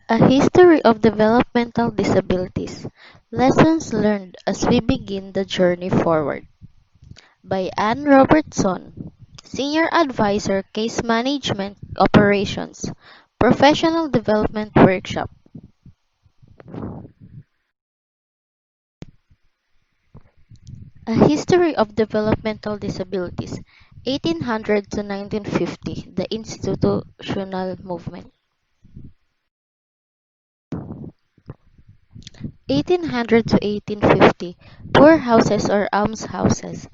A History of Developmental Disabilities. Lessons Learned as We Begin the Journey Forward by Ann Robertson, Senior Advisor, Case Management Operations, Professional Development Workshop. A History of Developmental Disabilities, 1800 to 1950, the Institutional Movement. 1800 to 1850, poor houses or almshouses.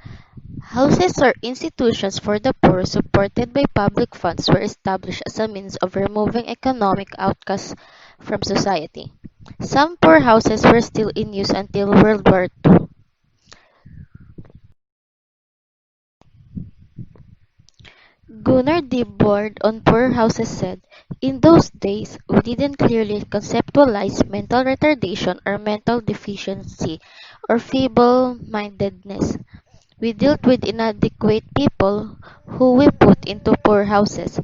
Houses or institutions for the poor supported by public funds were established as a means of removing economic outcasts from society. Some poor houses were still in use until World War II. Gunnar D. Board on Poor Houses said, "In those days, we didn't clearly conceptualize mental retardation or mental deficiency or feeble-mindedness. We dealt with inadequate people who we put into poor houses.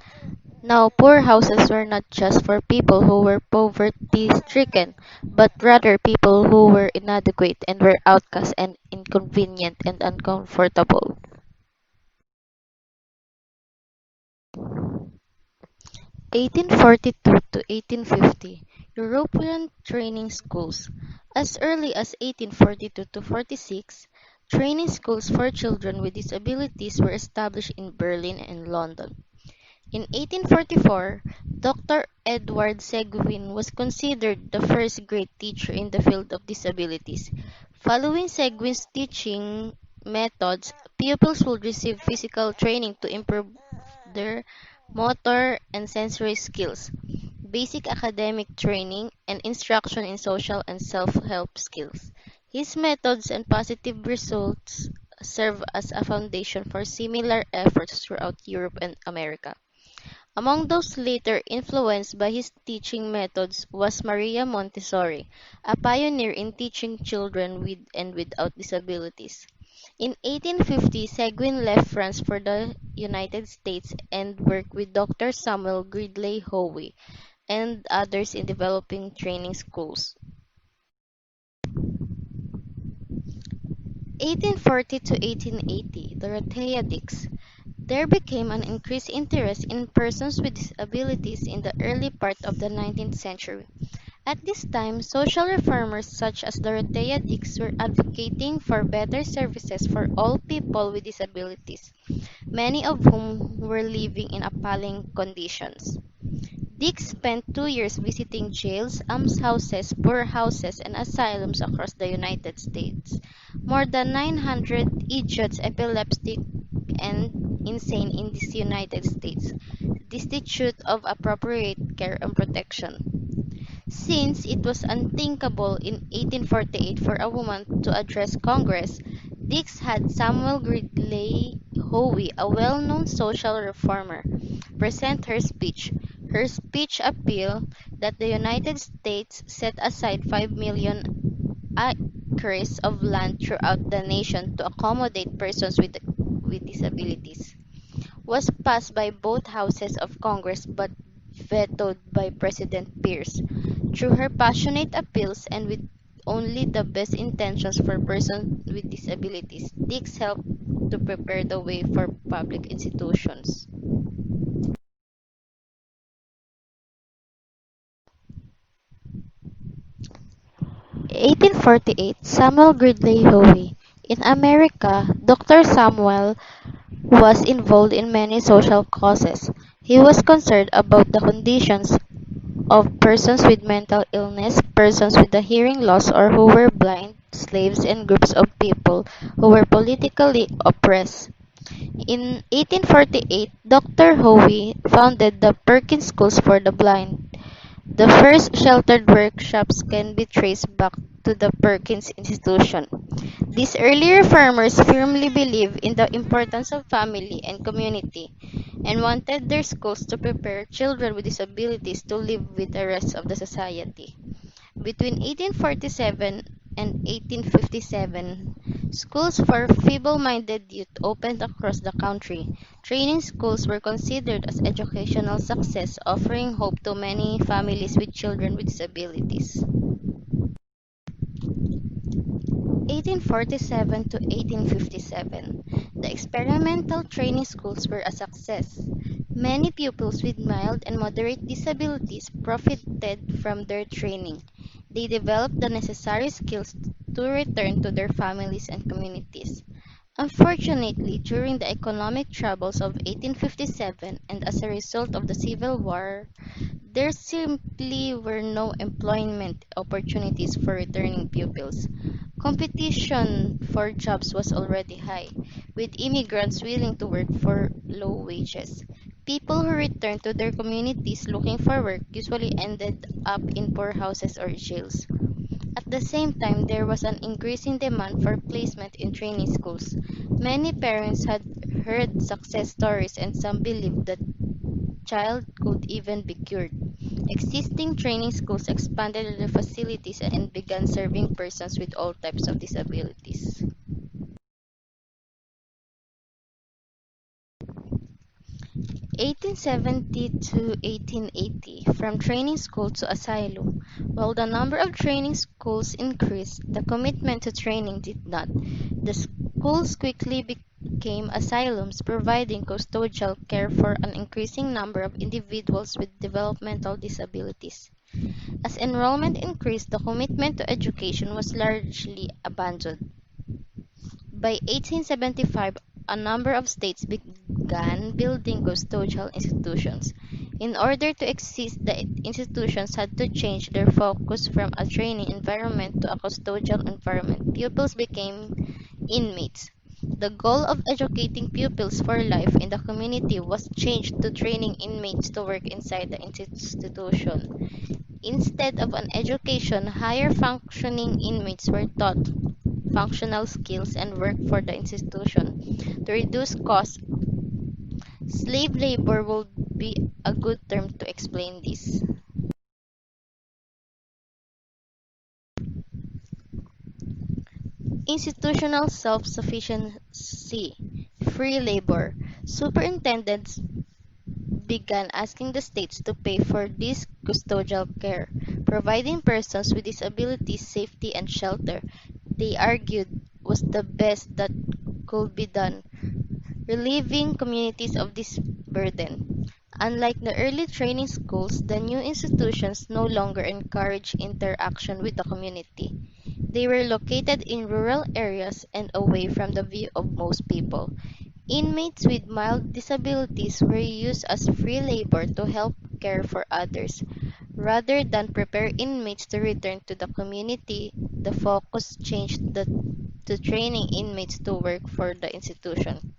Now, poor houses were not just for people who were poverty-stricken, but rather people who were inadequate and were outcast and inconvenient and uncomfortable." 1842 to 1850, European training schools. As early as 1842 to 46, training schools for children with disabilities were established in Berlin and London. In 1844, Dr. Edward Seguin was considered the first great teacher in the field of disabilities. Following Seguin's teaching methods, pupils would receive physical training to improve their motor and sensory skills, basic academic training, and instruction in social and self-help skills. His methods and positive results serve as a foundation for similar efforts throughout Europe and America. Among those later influenced by his teaching methods was Maria Montessori, a pioneer in teaching children with and without disabilities. In 1850, Seguin left France for the United States and worked with Dr. Samuel Gridley Howe and others in developing training schools. 1840 to 1880, Dorothea Dix. There became an increased interest in persons with disabilities in the early part of the 19th century. At this time, social reformers such as Dorothea Dix were advocating for better services for all people with disabilities, many of whom were living in appalling conditions. Dick spent 2 years visiting jails, almshouses, poorhouses, and asylums across the United States. More than 900 idiots, epileptic, and insane in the United States, destitute of appropriate care and protection. Since it was unthinkable in 1848 for a woman to address Congress, Dix had Samuel Gridley Howe, a well-known social reformer, present her speech. Her speech appealed that the United States set aside 5 million acres of land throughout the nation to accommodate persons with disabilities, was passed by both houses of Congress but vetoed by President Pierce. Through her passionate appeals and with only the best intentions for persons with disabilities, Dix helped to prepare the way for public institutions. 1848, Samuel Gridley Howe. In America, Dr. Samuel was involved in many social causes. He was concerned about the conditions of persons with mental illness, persons with a hearing loss or who were blind, slaves, and groups of people who were politically oppressed. In 1848, Dr. Howe founded the Perkins Schools for the Blind. The first sheltered workshops can be traced back to the Perkins Institution. These early reformers firmly believed in the importance of family and community and wanted their schools to prepare children with disabilities to live with the rest of the society. Between 1847 and 1857, Schools for feeble-minded youth opened across the country. Training schools were considered as educational success, offering hope to many families with children with disabilities. 1847 to 1857, the experimental training schools were a success. Many pupils with mild and moderate disabilities profited from their training. They developed the necessary skills to return to their families and communities. Unfortunately, during the economic troubles of 1857 and as a result of the Civil War, there simply were no employment opportunities for returning pupils. Competition for jobs was already high, with immigrants willing to work for low wages. People who returned to their communities looking for work usually ended up in poorhouses or jails. At the same time, there was an increasing demand for placement in training schools. Many parents had heard success stories and some believed that child could even be cured. Existing training schools expanded their facilities and began serving persons with all types of disabilities. 1870 to 1880, from training school to asylum. While the number of training schools increased, the commitment to training did not. The schools quickly became asylums, providing custodial care for an increasing number of individuals with developmental disabilities. As enrollment increased, the commitment to education was largely abandoned. By 1875, a number of states began building custodial institutions. In order to exist, the institutions had to change their focus from a training environment to a custodial environment. Pupils became inmates. The goal of educating pupils for life in the community was changed to training inmates to work inside the institution. Instead of an education, higher functioning inmates were taught functional skills and work for the institution. To reduce costs, slave labor would be a good term to explain this. Institutional self-sufficiency, free labor. Superintendents began asking the states to pay for this custodial care, providing persons with disabilities safety and shelter. They argued was the best that could be done, relieving communities of this burden. Unlike the early training schools, the new institutions no longer encourage interaction with the community. They were located in rural areas and away from the view of most people. Inmates with mild disabilities were used as free labor to help care for others. Rather than prepare inmates to return to the community, the focus changed to training inmates to work for the institution.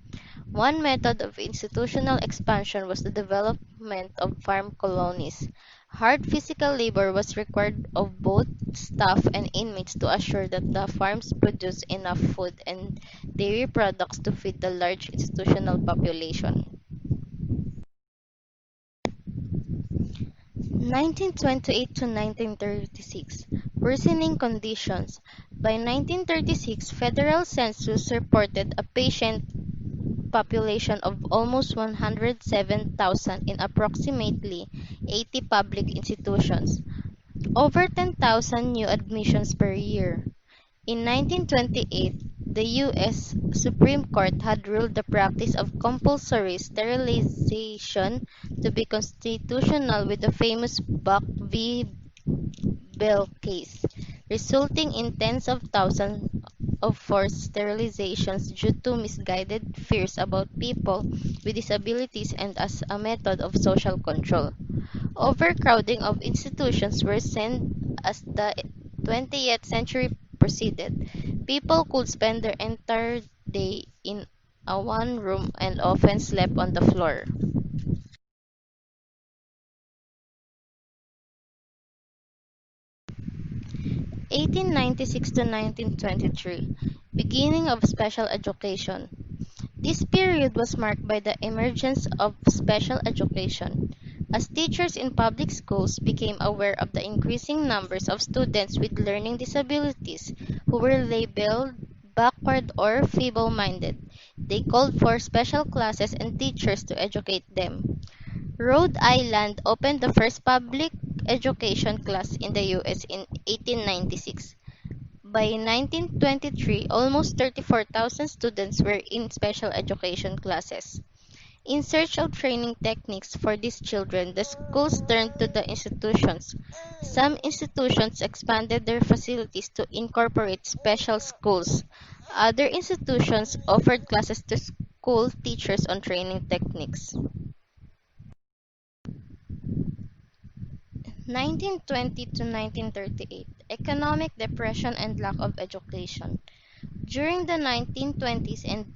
One method of institutional expansion was the development of farm colonies. Hard physical labor was required of both staff and inmates to assure that the farms produced enough food and dairy products to feed the large institutional population. 1928 to 1936, worsening conditions. By 1936, federal census reported a patient population of almost 107,000 in approximately 80 public institutions, over 10,000 new admissions per year. In 1928, the U.S. Supreme Court had ruled the practice of compulsory sterilization to be constitutional with the famous Buck v. Bell case, resulting in tens of thousands of forced sterilizations due to misguided fears about people with disabilities and as a method of social control. Overcrowding of institutions worsened as the 20th century proceeded. People could spend their entire day in a one room and often slept on the floor. 1896 to 1923, beginning of special education. This period was marked by the emergence of special education, as teachers in public schools became aware of the increasing numbers of students with learning disabilities who were labeled back backward or feeble-minded. They called for special classes and teachers to educate them. Rhode Island opened the first public education class in the U.S. in 1896. By 1923, almost 34,000 students were in special education classes. In search of training techniques for these children, the schools turned to the institutions. Some institutions expanded their facilities to incorporate special schools. Other institutions offered classes to school teachers on training techniques. 1920 to 1938, Economic Depression and Lack of Education. During the 1920s and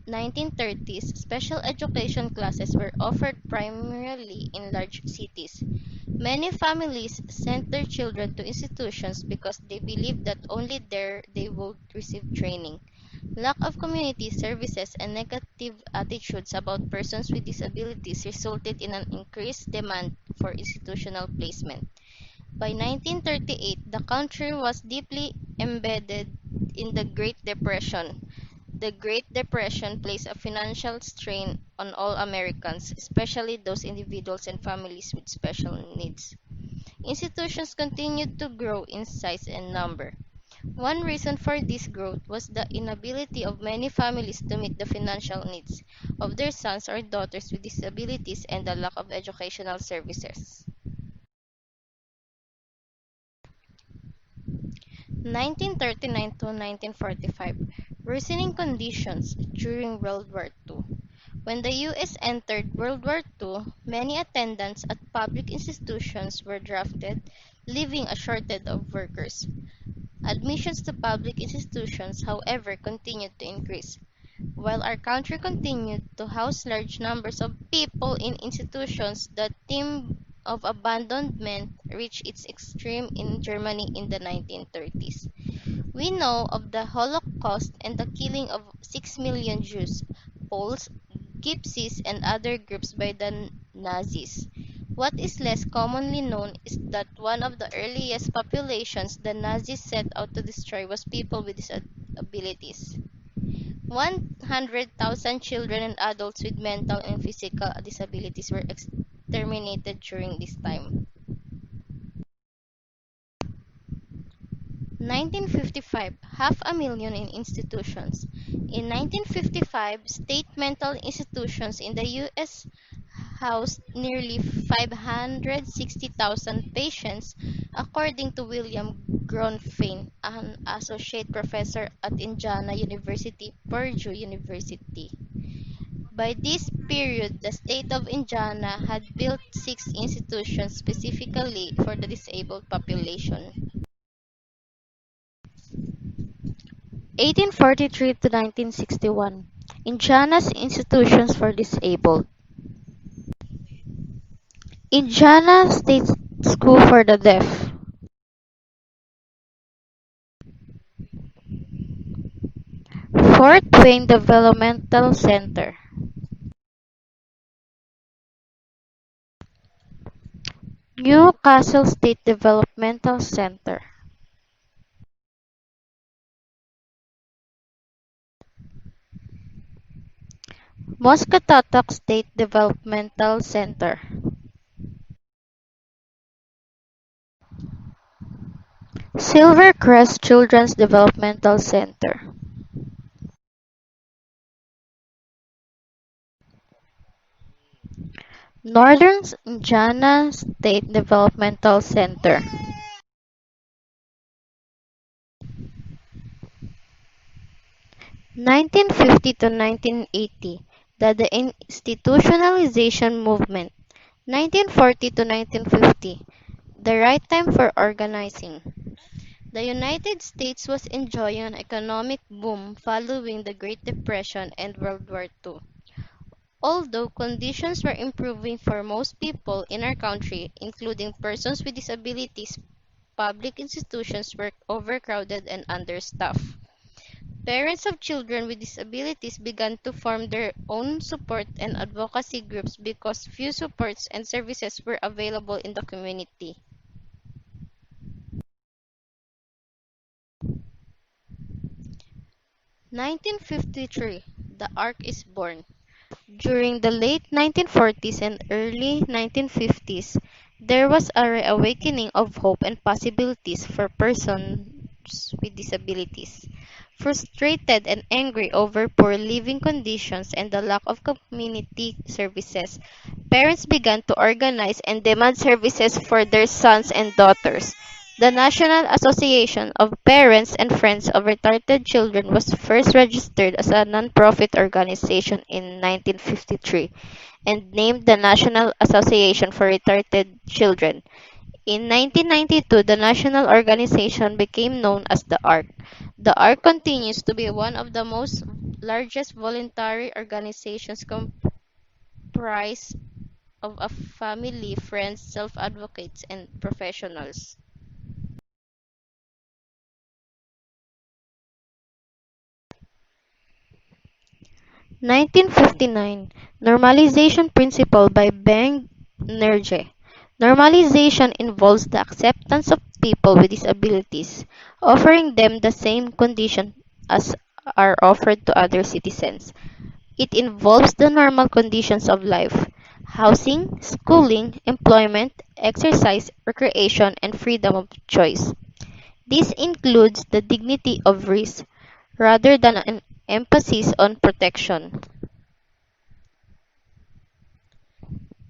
1930s, special education classes were offered primarily in large cities. Many families sent their children to institutions because they believed that only there they would receive training. Lack of community services and negative attitudes about persons with disabilities resulted in an increased demand for institutional placement. By 1938, the country was deeply embedded in the Great Depression. The Great Depression placed a financial strain on all Americans, especially those individuals and families with special needs. Institutions continued to grow in size and number. One reason for this growth was the inability of many families to meet the financial needs of their sons or daughters with disabilities and the lack of educational services. 1939 to 1945, worsening conditions during World War II. When the U.S. entered World War II, many attendants at public institutions were drafted, leaving a shortage of workers. Admissions to public institutions, however, continued to increase. While our country continued to house large numbers of people in institutions, the theme of abandonment reached its extreme in Germany in the 1930s. We know of the Holocaust and the killing of 6 million Jews, Poles, Gypsies, and other groups by the Nazis. What is less commonly known is that one of the earliest populations the Nazis set out to destroy was people with disabilities. 100,000 children and adults with mental and physical disabilities were exterminated during this time. 1955, half a million in institutions. In 1955, state mental institutions in the U.S. housed nearly 560,000 patients, according to William Gronfein, an associate professor at Indiana University, Purdue University. By this period, the state of Indiana had built 6 institutions specifically for the disabled population. 1843 to 1961, Indiana's Institutions for Disabled. Indiana State School for the Deaf. Fort Wayne Developmental Center. Newcastle State Developmental Center. Muscatatuck State Developmental Center. Silvercrest Children's Developmental Center. Northern Indiana State Developmental Center. 1950 to 1980, the Deinstitutionalization Movement. 1940 to 1950, the right time for organizing. The United States was enjoying an economic boom following the Great Depression and World War II. Although conditions were improving for most people in our country, including persons with disabilities, public institutions were overcrowded and understaffed. Parents of children with disabilities began to form their own support and advocacy groups because few supports and services were available in the community. 1953, the Ark is born. During the late 1940s and early 1950s, there was a reawakening of hope and possibilities for persons with disabilities. Frustrated and angry over poor living conditions and the lack of community services, parents began to organize and demand services for their sons and daughters. The National Association of Parents and Friends of Retarded Children was first registered as a non-profit organization in 1953 and named the National Association for Retarded Children. In 1992, the national organization became known as the ARC. The ARC continues to be one of the most largest voluntary organizations comprised of a family, friends, self-advocates, and professionals. 1959 Normalization Principle by Beng Nerje. Normalization involves the acceptance of people with disabilities, offering them the same conditions as are offered to other citizens. It involves the normal conditions of life: housing, schooling, employment, exercise, recreation, and freedom of choice. This includes the dignity of risk rather than an emphasis on protection.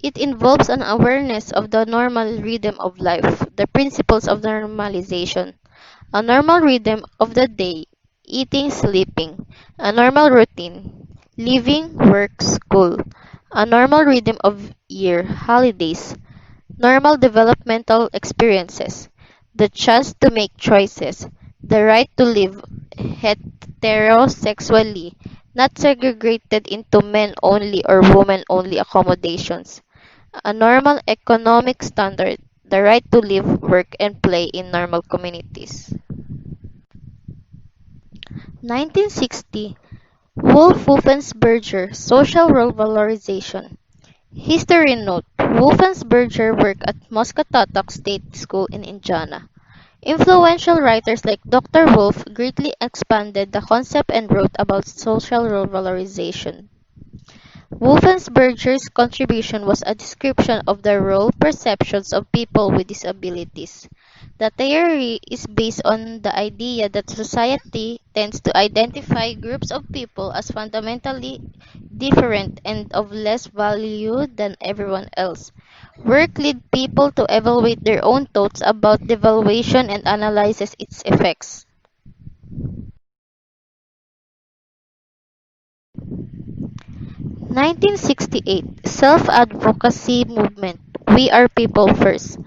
It involves an awareness of the normal rhythm of life, the principles of normalization, a normal rhythm of the day, eating, sleeping, a normal routine, living, work, school, a normal rhythm of year, holidays, normal developmental experiences, the chance to make choices, the right to live heterosexually, not segregated into men only or women only accommodations, a normal economic standard, the right to live, work, and play in normal communities. 1960 Wolf-Wolfensberger Social Role Valorization. History note: Wolfensberger worked at Muscatatok State School in Indiana. Influential writers like Dr. Wolf greatly expanded the concept and wrote about social role valorization. Wolfensberger's contribution was a description of the role perceptions of people with disabilities. The theory is based on the idea that society tends to identify groups of people as fundamentally different and of less value than everyone else. Work led people to evaluate their own thoughts about devaluation and analyzes its effects. 1968 Self-Advocacy Movement. We are people first.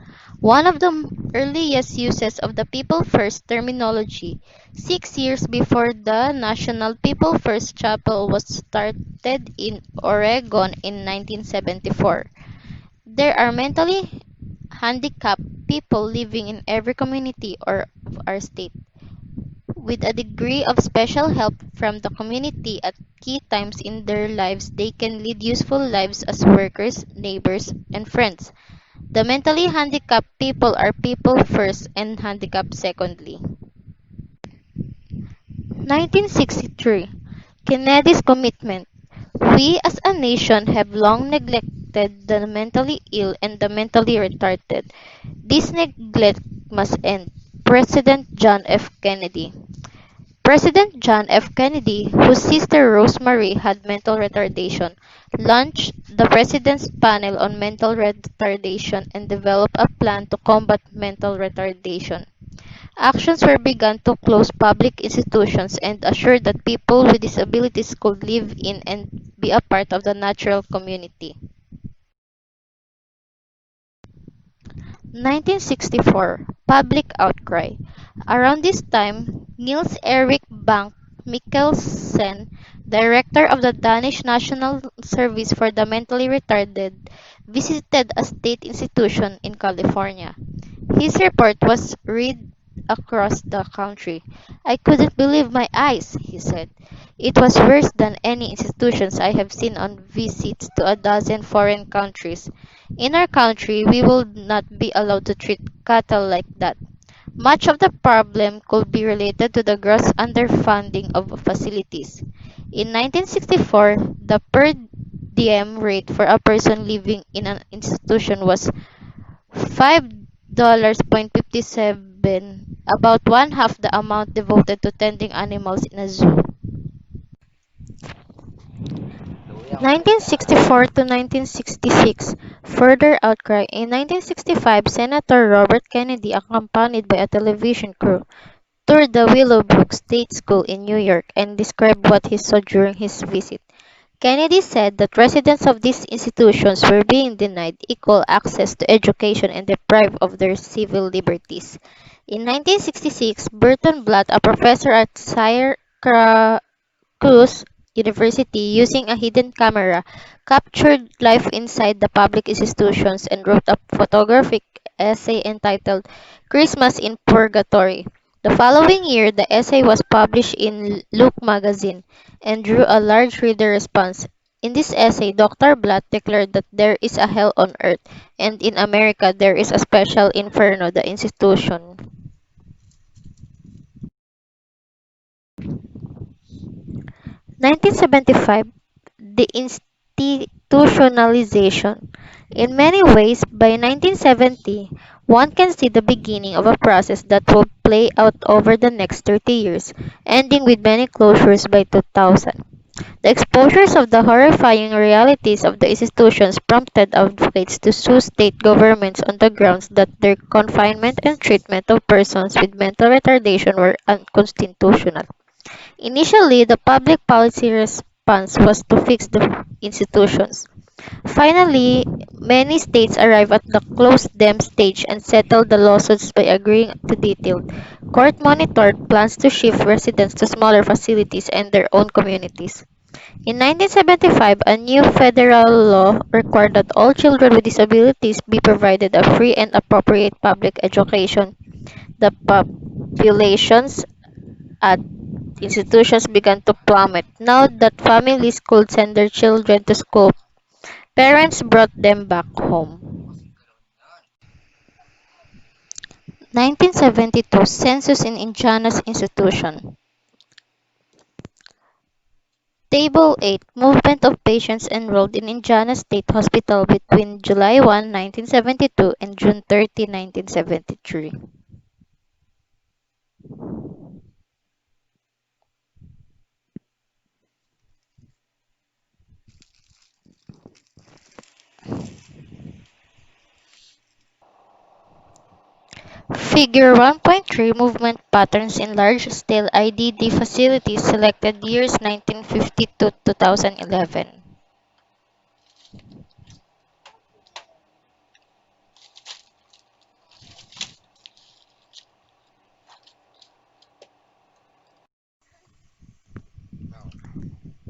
One of the earliest uses of the people first terminology, 6 years before the National People First Chapel was started in Oregon in 1974. There are mentally handicapped people living in every community or of our state. With a degree of special help from the community at key times in their lives, they can lead useful lives as workers, neighbors, and friends. The mentally handicapped people are people first and handicapped secondly. 1963 Kennedy's Commitment. We as a nation have long neglected the mentally ill and the mentally retarded. This neglect must end. President John F. Kennedy. President John F. Kennedy, whose sister Rosemary had mental retardation, launched the President's Panel on Mental Retardation and developed a plan to combat mental retardation. Actions were begun to close public institutions and assure that people with disabilities could live in and be a part of the natural community. 1964 Public Outcry. Around this time, Niels Erik Bank Mikkelsen, director of the Danish National Service for the Mentally Retarded, visited a state institution in California. His report was read across the country. "I couldn't believe my eyes," he said. "It was worse than any institutions I have seen on visits to a dozen foreign countries. In our country, we will not be allowed to treat cattle like that. Much of the problem could be related to the gross underfunding of facilities. In 1964, the per diem rate for a person living in an institution was $5.57, about one half the amount devoted to tending animals in a zoo. 1964 to 1966, further outcry. In 1965, Senator Robert Kennedy, accompanied by a television crew, toured the Willowbrook State School in New York and described what he saw during his visit. Kennedy said that residents of these institutions were being denied equal access to education and deprived of their civil liberties. In 1966, Burton Blatt, a professor at Syracuse University, using a hidden camera, captured life inside the public institutions and wrote a photographic essay entitled Christmas in Purgatory. The following year, the essay was published in Look magazine and drew a large reader response. In this essay, Dr. Blatt declared that there is a hell on earth, and in America there is a special inferno, the institution. 1975, the institutionalization. In many ways, by 1970, one can see the beginning of a process that will play out over the next 30 years, ending with many closures by 2000. The exposures of the horrifying realities of the institutions prompted advocates to sue state governments on the grounds that their confinement and treatment of persons with mental retardation were unconstitutional. Initially, the public policy response was to fix the institutions. Finally, many states arrived at the close them stage and settled the lawsuits by agreeing to detailed, court-monitored plans to shift residents to smaller facilities and their own communities. In 1975, a new federal law required that all children with disabilities be provided a free and appropriate public education. The populations at institutions began to plummet. Now that families could send their children to school, parents brought them back home. 1972 Census in Indiana's Institution. Table 8 Movement of patients enrolled in Indiana State Hospital between July 1, 1972 and June 30, 1973. Figure 1.3 Movement patterns in large-scale IDD facilities selected years 1950 to 2011.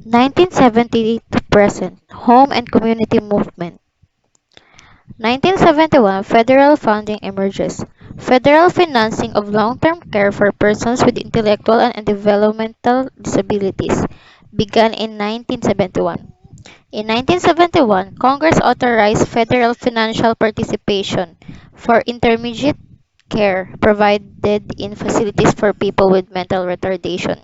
1970 to present Home and Community Movement. 1971 Federal funding emerges. Federal financing of long-term care for persons with intellectual and developmental disabilities began in 1971. In 1971, Congress authorized federal financial participation for intermediate care provided in facilities for people with mental retardation.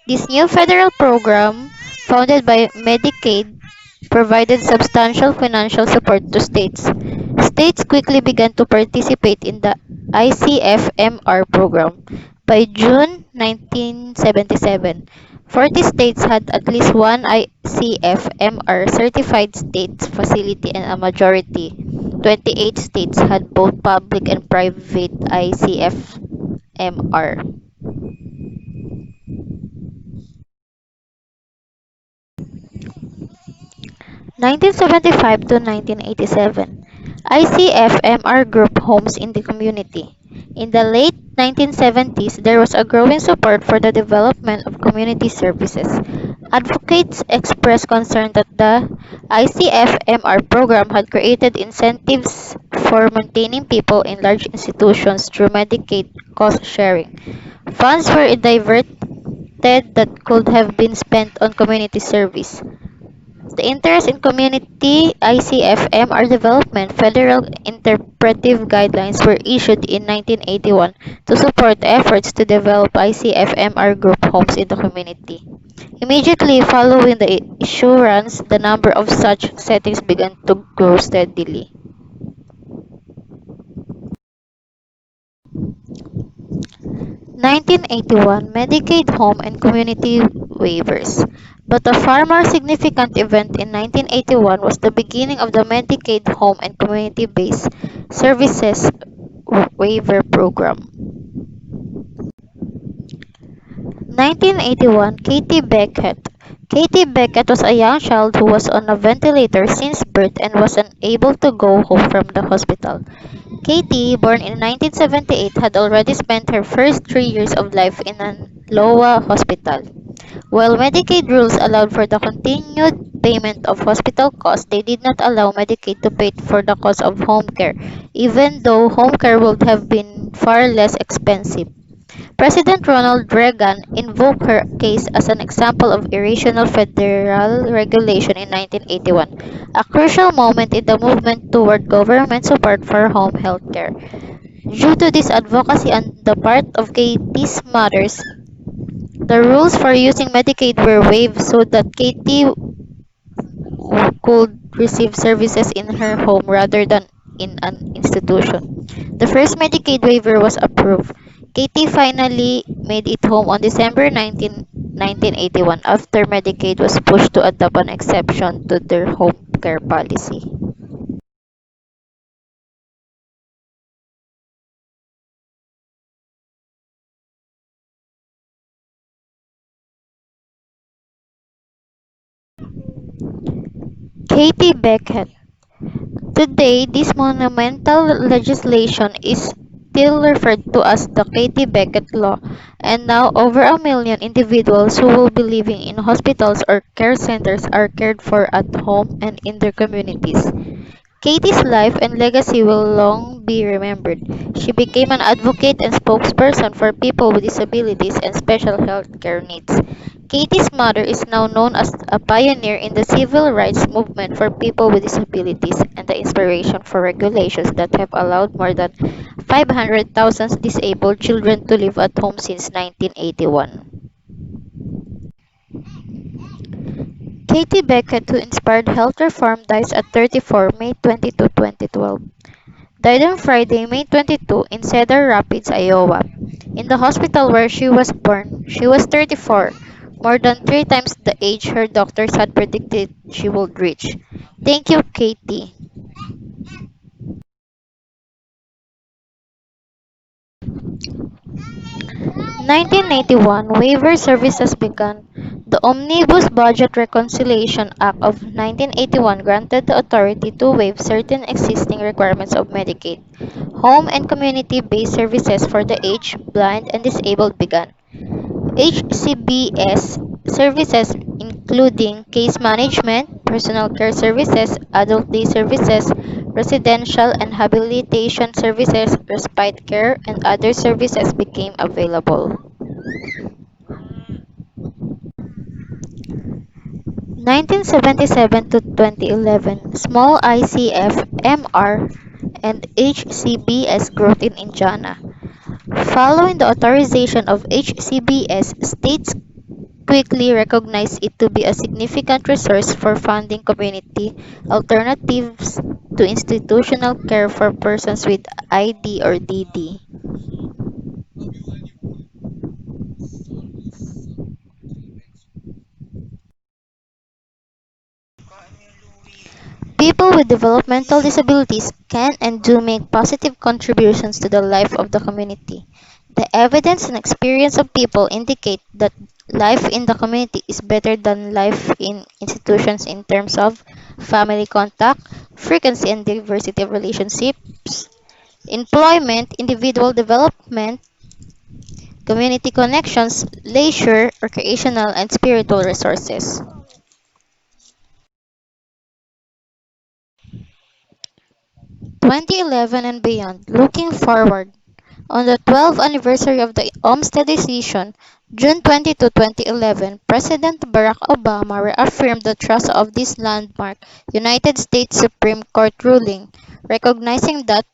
This new federal program, founded by Medicaid, provided substantial financial support to states. States quickly began to participate in the ICFMR program. By June 1977, 40 states had at least one ICFMR certified state facility and a majority, 28 states, had both public and private ICFMR. 1975 to 1987, ICFMR group homes in the community. In the late 1970s, there was a growing support for the development of community services. Advocates expressed concern that the ICFMR program had created incentives for maintaining people in large institutions through Medicaid cost sharing. Funds were diverted that could have been spent on community service. The interest in community ICFMR development federal interpretive guidelines were issued in 1981 to support efforts to develop ICFMR group homes in the community. Immediately following the issuance, the number of such settings began to grow steadily. 1981 Medicaid home and community waivers. But a far more significant event in 1981 was the beginning of the Medicaid home and community-based services waiver program. 1981 Katie Beckett. Katie Beckett was a young child who was on a ventilator since birth and was unable to go home from the hospital. Katie, born in 1978, had already spent her first 3 years of life in an Iowa hospital. While Medicaid rules allowed for the continued payment of hospital costs, they did not allow Medicaid to pay for the cost of home care, even though home care would have been far less expensive. President Ronald Reagan invoked her case as an example of irrational federal regulation in 1981, a crucial moment in the movement toward government support for home health care. Due to this advocacy on the part of Katie's mothers, the rules for using Medicaid were waived so that Katie could receive services in her home rather than in an institution. The first Medicaid waiver was approved. Katie finally made it home on December 19, 1981 after Medicaid was pushed to adopt an exception to their home care policy. Katie Beckett. Today, this monumental legislation is still referred to as the Katie Beckett Law, and now over a million individuals who will be living in hospitals or care centers are cared for at home and in their communities. Katie's life and legacy will long be remembered. She became an advocate and spokesperson for people with disabilities and special health care needs. Katie's mother is now known as a pioneer in the civil rights movement for people with disabilities and the inspiration for regulations that have allowed more than 500,000 disabled children to live at home since 1981. Katie Beckett, who inspired health reform, dies at 34 May 22, 2012. Died on Friday, May 22, in Cedar Rapids, Iowa. In the hospital where she was born, she was 34, more than three times the age her doctors had predicted she would reach. Thank you, Katie. 1991 Waiver Services began. The Omnibus Budget Reconciliation Act of 1981 granted the authority to waive certain existing requirements of Medicaid. Home and community-based services for the aged, blind, and disabled began. HCBS services including case management, personal care services, adult day services, residential and habilitation services, respite care, and other services became available. 1977 to 2011, small ICF, MR, and HCBS growth in Indiana. Following the authorization of HCBS, states quickly recognized it to be a significant resource for funding community alternatives to institutional care for persons with ID or DD. People with developmental disabilities can and do make positive contributions to the life of the community. The evidence and experience of people indicate that life in the community is better than life in institutions in terms of family contact, frequency and diversity of relationships, employment, individual development, community connections, leisure, recreational, and spiritual resources. 2011 and beyond, looking forward. On the 12th anniversary of the Olmsted Decision, June 22, 2011, President Barack Obama reaffirmed the trust of this landmark United States Supreme Court ruling, recognizing that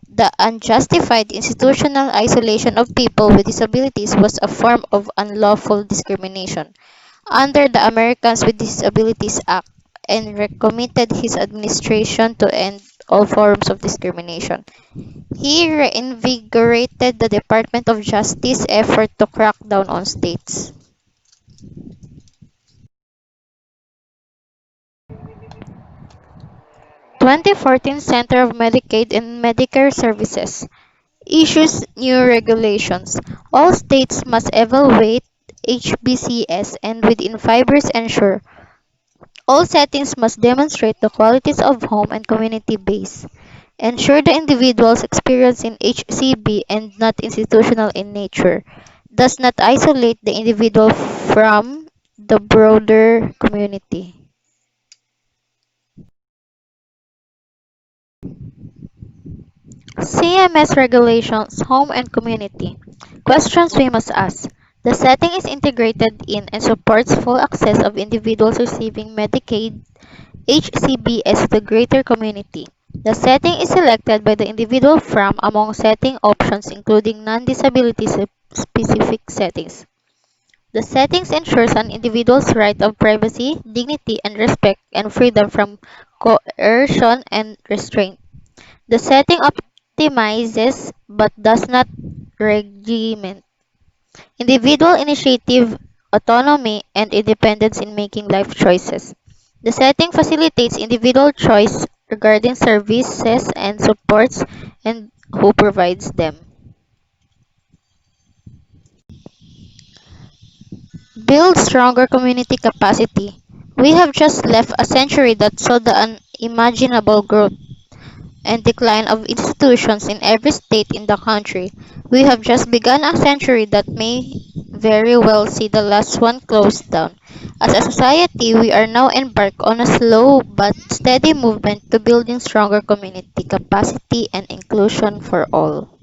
the unjustified institutional isolation of people with disabilities was a form of unlawful discrimination under the Americans with Disabilities Act and recommitted his administration to end all forms of discrimination. He reinvigorated the Department of Justice effort to crack down on states. 2014 Center of Medicaid and Medicare Services issues new regulations. All states must evaluate HBCS and within 5 years ensure all settings must demonstrate the qualities of home and community base. Ensure the individual's experience in HCB and not institutional in nature. Does not isolate the individual from the broader community. CMS regulations, home and community. Questions we must ask. The setting is integrated in and supports full access of individuals receiving Medicaid HCBS to the greater community. The setting is selected by the individual from among setting options including non-disability specific settings. The settings ensures an individual's right of privacy, dignity and respect and freedom from coercion and restraint. The setting optimizes but does not regiment individual initiative, autonomy, and independence in making life choices. The setting facilitates individual choice regarding services and supports and who provides them. Build stronger community capacity. We have just left a century that saw the unimaginable growth and decline of institutions in every state in the country. We have just begun a century that may very well see the last one closed down. As a society, we are now embarked on a slow but steady movement to building stronger community capacity and inclusion for all.